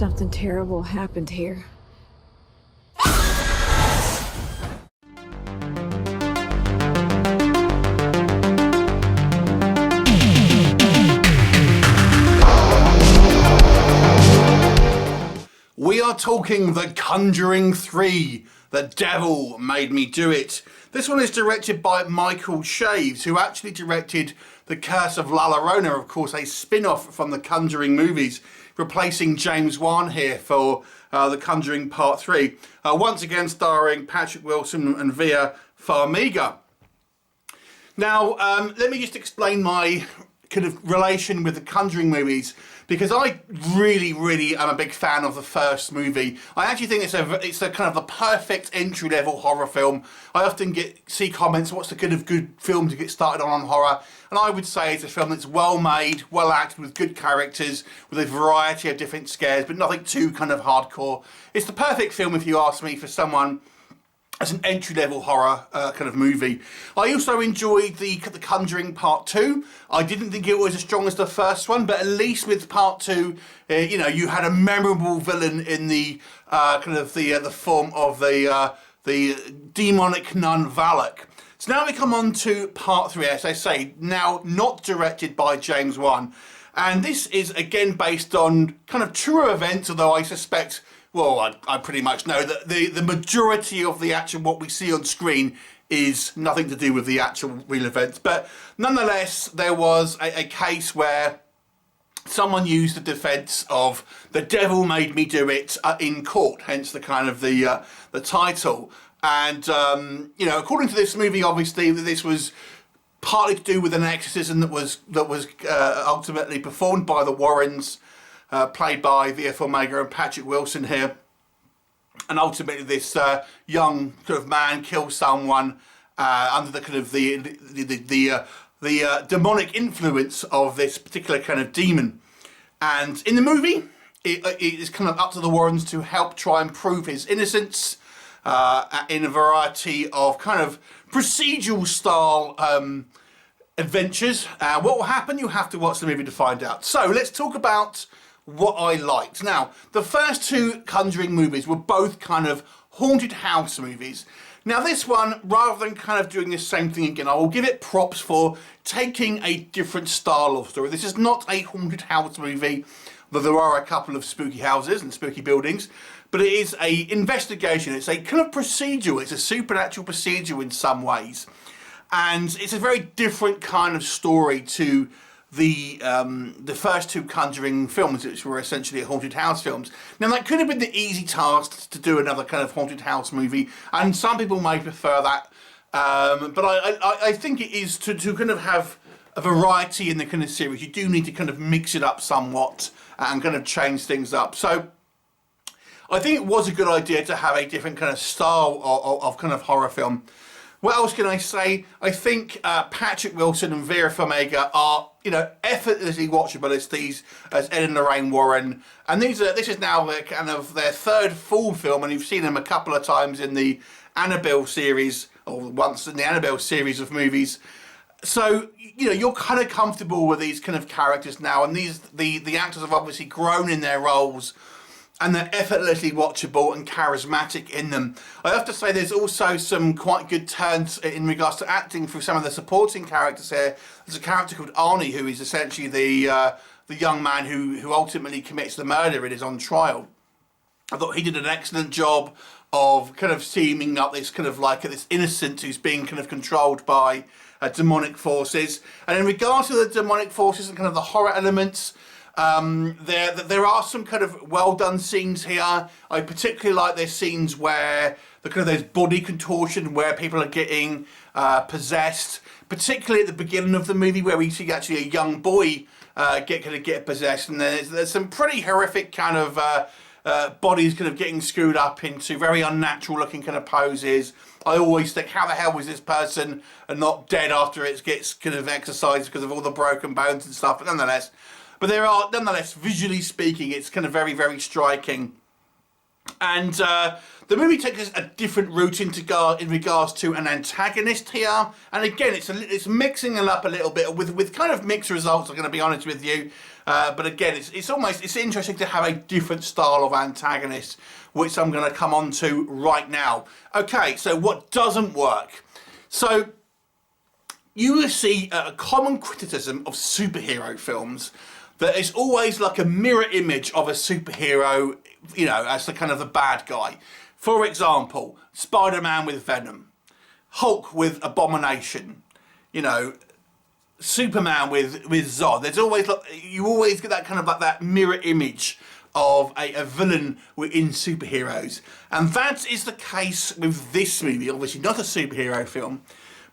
Something terrible happened here. We are talking The Conjuring 3, The Devil Made Me Do It. This one is directed by Michael Shaves, who actually directed The Curse of La Llorona, of course a spin-off from the Conjuring movies, replacing James Wan here for The Conjuring Part 3. Once again starring Patrick Wilson and Vera Farmiga. Now, let me just explain my kind of relation with the Conjuring movies, because I really am a big fan of the first movie. I actually think it's a kind of the perfect entry-level horror film. I often see comments, what's the good film to get started on horror? And I would say it's a film that's well made, well acted, with good characters, with a variety of different scares, but nothing too kind of hardcore. It's the perfect film, if you ask me, for someone as an entry-level horror kind of movie. I also enjoyed the Conjuring Part 2. I didn't think it was as strong as the first one, but at least with Part 2, you know, you had a memorable villain in the the form of the demonic nun Valak. So now we come on to Part 3, as I say, now not directed by James Wan. And this is again based on kind of true events, although I suspect, well, I pretty much know that the majority of the actual what we see on screen is nothing to do with the actual real events. But nonetheless, there was a case where someone used the defence of "the devil made me do it" in court, hence the kind of the title. And you know, according to this movie, obviously this was partly to do with an exorcism that was ultimately performed by the Warrens. Played by Vera Farmiga and Patrick Wilson here, and ultimately this young kind of man kills someone under the kind of the demonic influence of this particular kind of demon. And in the movie, it is kind of up to the Warrens to help try and prove his innocence in a variety of kind of procedural style adventures. What will happen? You have to watch the movie to find out. So let's talk about what I liked. Now, the first two Conjuring movies were both kind of haunted house movies. Now this one, rather than kind of doing the same thing again, I will give it props for taking a different style of story. This is not a haunted house movie, though there are a couple of spooky houses and spooky buildings, but it is a investigation. It's a kind of procedural. It's a supernatural procedure in some ways. And it's a very different kind of story to the first two Conjuring films, which were essentially haunted house films. Now that could have been the easy task to do another kind of haunted house movie, and some people may prefer that, but I think it is to kind of have a variety in the kind of series. You do need to kind of mix it up somewhat and kind of change things up. So I think it was a good idea to have a different kind of style of kind of horror film. What else can I say? I think Patrick Wilson and Vera Farmiga are, you know, effortlessly watchable as Ed and Lorraine Warren, and this is now their kind of their third full film, and you've seen them a couple of times in the Annabelle series, or once in the Annabelle series of movies. So you know, you're kind of comfortable with these kind of characters now, and the actors have obviously grown in their roles, and they're effortlessly watchable and charismatic in them. I have to say there's also some quite good turns in regards to acting through some of the supporting characters here. There's a character called Arnie, who is essentially the young man who ultimately commits the murder and is on trial. I thought he did an excellent job of kind of seeming up this kind of like this innocent who's being kind of controlled by demonic forces. And in regards to the demonic forces and kind of the horror elements, there are some kind of well done scenes here. I particularly like their scenes where the kind of there's body contortion, where people are getting possessed, particularly at the beginning of the movie where we see actually a young boy get possessed, and there's some pretty horrific kind of bodies kind of getting screwed up into very unnatural looking kind of poses. I always think, how the hell was this person not dead after it gets kind of exercised because of all the broken bones and stuff? But nonetheless, visually speaking, it's kind of very, very striking. And the movie takes us a different route in regards to an antagonist here. And again, it's mixing it up a little bit with kind of mixed results, I'm going to be honest with you. But again, it's interesting to have a different style of antagonist, which I'm going to come on to right now. Okay, so what doesn't work? So you will see a common criticism of superhero films that it's always like a mirror image of a superhero, you know, as the kind of the bad guy. For example, Spider-Man with Venom, Hulk with Abomination, you know, Superman with Zod. There's always like, you always get that kind of like that mirror image of a villain within superheroes, and that is the case with this movie. Obviously not a superhero film,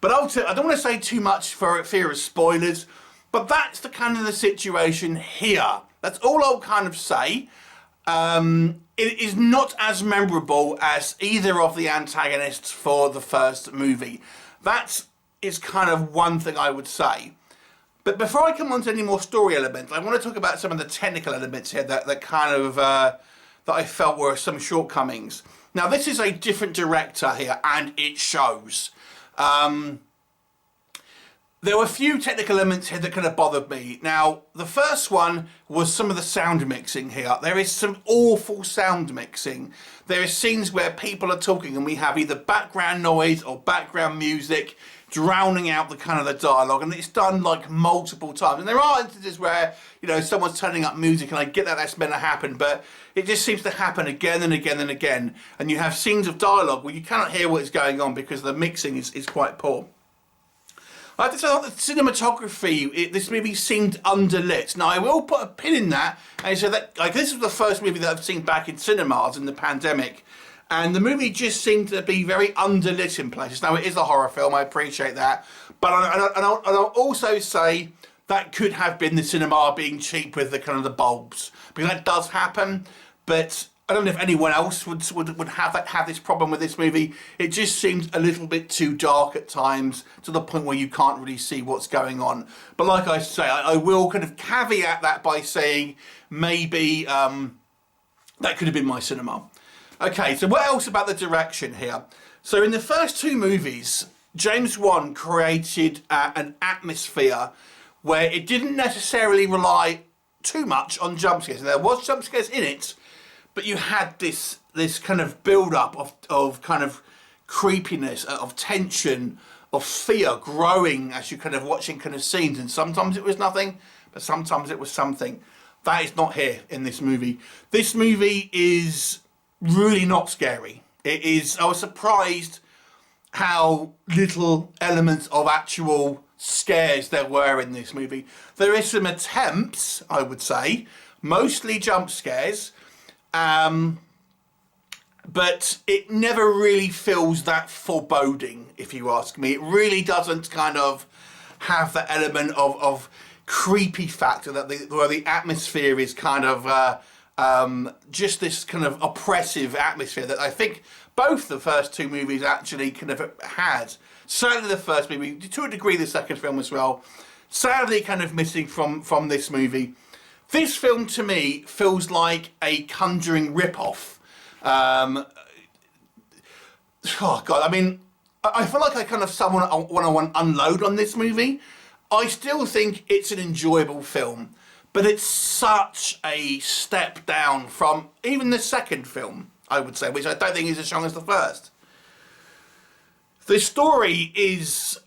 but I don't want to say too much for fear of spoilers, but that's the kind of the situation here. That's all I'll kind of say. It is not as memorable as either of the antagonists for the first movie. That is kind of one thing I would say. But before I come on to any more story elements, I want to talk about some of the technical elements here that kind of that I felt were some shortcomings. Now, this is a different director here, and it shows. There were a few technical elements here that kind of bothered me. Now, the first one was some of the sound mixing here. There is some awful sound mixing. There are scenes where people are talking and we have either background noise or background music drowning out the kind of the dialogue, and it's done like multiple times. And there are instances where, you know, someone's turning up music, and I get that that's meant to happen, but it just seems to happen again and again and again. And you have scenes of dialogue where you cannot hear what is going on because the mixing is quite poor. I have to say, the cinematography, this movie seemed underlit. Now, I will put a pin in that, and so that, like, this is the first movie that I've seen back in cinemas in the pandemic, and the movie just seemed to be very underlit in places. Now, it is a horror film, I appreciate that, but I'll also say that could have been the cinema being cheap with the kind of the bulbs, because that does happen, but I don't know if anyone else would have this problem with this movie. It just seems a little bit too dark at times, to the point where you can't really see what's going on. But like I say, I will kind of caveat that by saying maybe that could have been my cinema. Okay, so what else about the direction here? So in the first two movies, James Wan created an atmosphere where it didn't necessarily rely too much on jump scares. There was jump scares in it, but you had this kind of build-up of kind of creepiness, of tension, of fear growing as you're kind of watching kind of scenes. And sometimes it was nothing, but sometimes it was something. That is not here in this movie. This movie is really not scary. It is. I was surprised how little elements of actual scares there were in this movie. There is some attempts, I would say, mostly jump scares. But it never really feels that foreboding, if you ask me. It really doesn't kind of have that element of creepy factor where the atmosphere is kind of just this kind of oppressive atmosphere that I think both the first two movies actually kind of had. Certainly the first movie, to a degree the second film as well. Sadly kind of missing from this movie. This film, to me, feels like a Conjuring rip-off. Oh, God, I mean, I feel like I kind of want to unload on this movie. I still think it's an enjoyable film, but it's such a step down from even the second film, I would say, which I don't think is as strong as the first. The story is...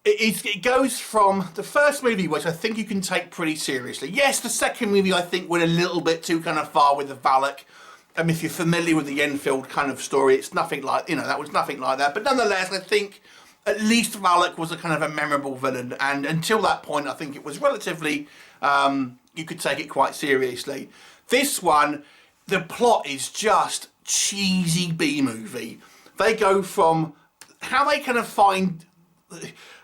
It goes from the first movie, which I think you can take pretty seriously. Yes, the second movie I think went a little bit too kind of far with the Valak. If you're familiar with the Enfield kind of story, it's nothing like, you know, that was nothing like that. But nonetheless, I think at least Valak was a kind of a memorable villain. And until that point, I think it was relatively, you could take it quite seriously. This one, the plot is just cheesy B-movie. They go from how they kind of find...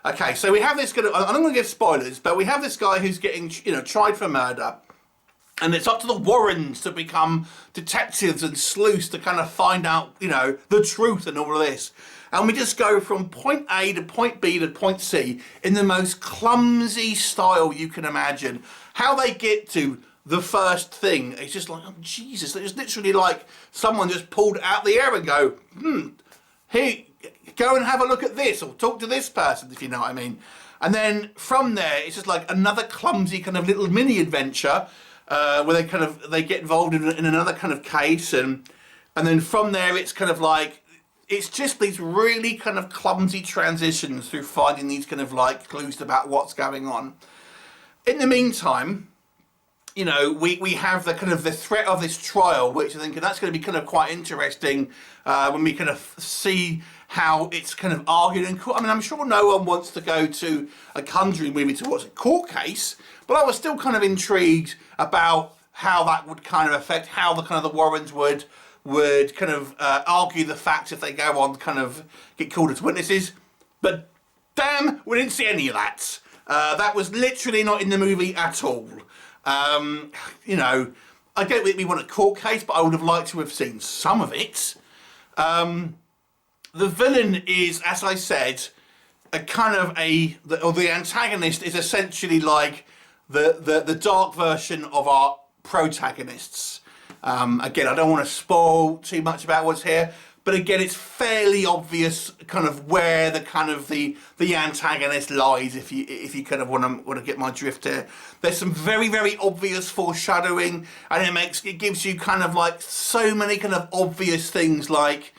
Okay, so we have this kind of, I'm not going to give spoilers, but we have this guy who's getting, you know, tried for murder, and it's up to the Warrens to become detectives and sleuths to kind of find out, you know, the truth and all of this. And we just go from point A to point B to point C in the most clumsy style you can imagine. How they get to the first thing, it's just like, oh Jesus, it's literally like someone just pulled it out the air and go, hey, go and have a look at this, or talk to this person, if you know what I mean. And then from there, it's just like another clumsy kind of little mini adventure where they get involved in another kind of case, and then from there, it's kind of like, it's just these really kind of clumsy transitions through finding these kind of like clues about what's going on. In the meantime, you know, we have the kind of the threat of this trial, which I think that's going to be kind of quite interesting when we kind of see how it's kind of argued in court. I mean, I'm sure no one wants to go to a Conjuring movie to watch a court case, but I was still kind of intrigued about how that would kind of affect how the kind of the Warrens would kind of argue the facts if they go on, kind of get called as witnesses. But damn, we didn't see any of that. That was literally not in the movie at all. You know, I don't think we want a court case, but I would have liked to have seen some of it. The villain is, as I said, a kind of the antagonist is essentially like the dark version of our protagonists. Again, I don't want to spoil too much about what's here, but again, it's fairly obvious kind of where the kind of the antagonist lies, if you kind of want to get my drift here. There's some very, very obvious foreshadowing, and it gives you kind of like so many kind of obvious things like,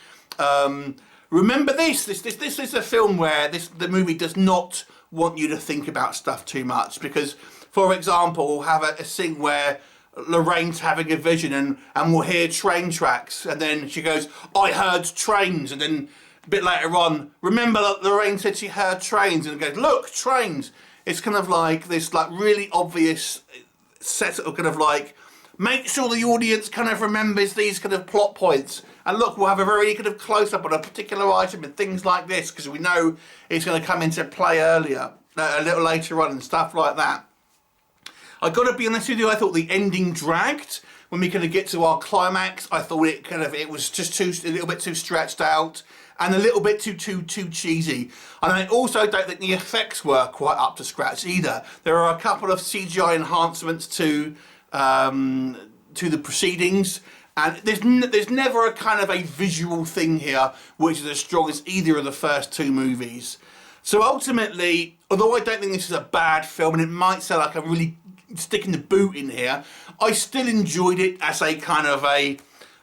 remember this is a film where the movie does not want you to think about stuff too much, because, for example, we'll have a scene where Lorraine's having a vision and we'll hear train tracks, and then she goes, I heard trains, and then a bit later on, remember that Lorraine said she heard trains, and it goes, look, trains. It's kind of like this like really obvious set of kind of like, make sure the audience kind of remembers these kind of plot points, and look, we'll have a very kind of close-up on a particular item and things like this, because we know it's going to come into play earlier, a little later on, and stuff like that. I got to be honest with you, I thought the ending dragged. When we kind of get to our climax, I thought it was just a little bit too stretched out and a little bit too cheesy. And I also don't think the effects were quite up to scratch either. There are a couple of CGI enhancements to the proceedings, and there's never a kind of a visual thing here which is as strong as either of the first two movies. So ultimately, although I don't think this is a bad film, and it might sound like I'm really sticking the boot in here, I still enjoyed it as a kind of a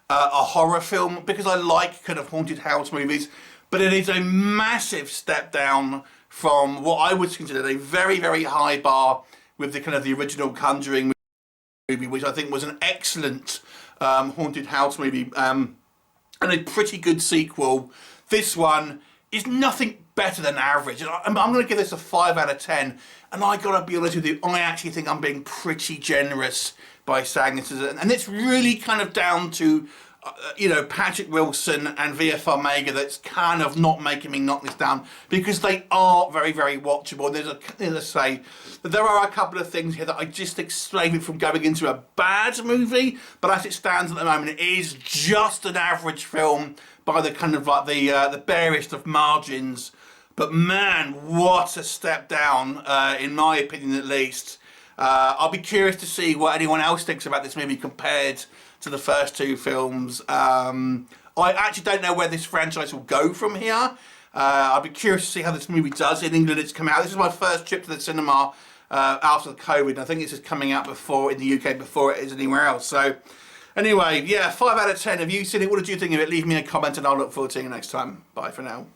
horror film, because I like kind of haunted house movies, but it is a massive step down from what I would consider a very, very high bar with the kind of the original Conjuring movie, which I think was an excellent haunted house movie and a pretty good sequel. This one is nothing better than average, and I'm going to give this a 5 out of 10, and I gotta be honest with you, I actually think I'm being pretty generous by saying this is, and it's really kind of down to you know, Patrick Wilson and Via Farmiga that's kind of not making me knock this down, because they are very, very watchable. And as I say, there are a couple of things here that I just explain it from going into a bad movie, but as it stands at the moment, it is just an average film by the kind of like the barest of margins. But man, what a step down, in my opinion at least. I'll be curious to see what anyone else thinks about this movie compared to the first two films. I actually don't know where this franchise will go from here. I'll be curious to see how this movie does in England. It's come out. This is my first trip to the cinema after the COVID. I think it's just coming out in the UK before it is anywhere else. So anyway, yeah, 5 out of 10. Have you seen it? What did you think of it? Leave me a comment and I'll look forward to seeing you next time. Bye for now.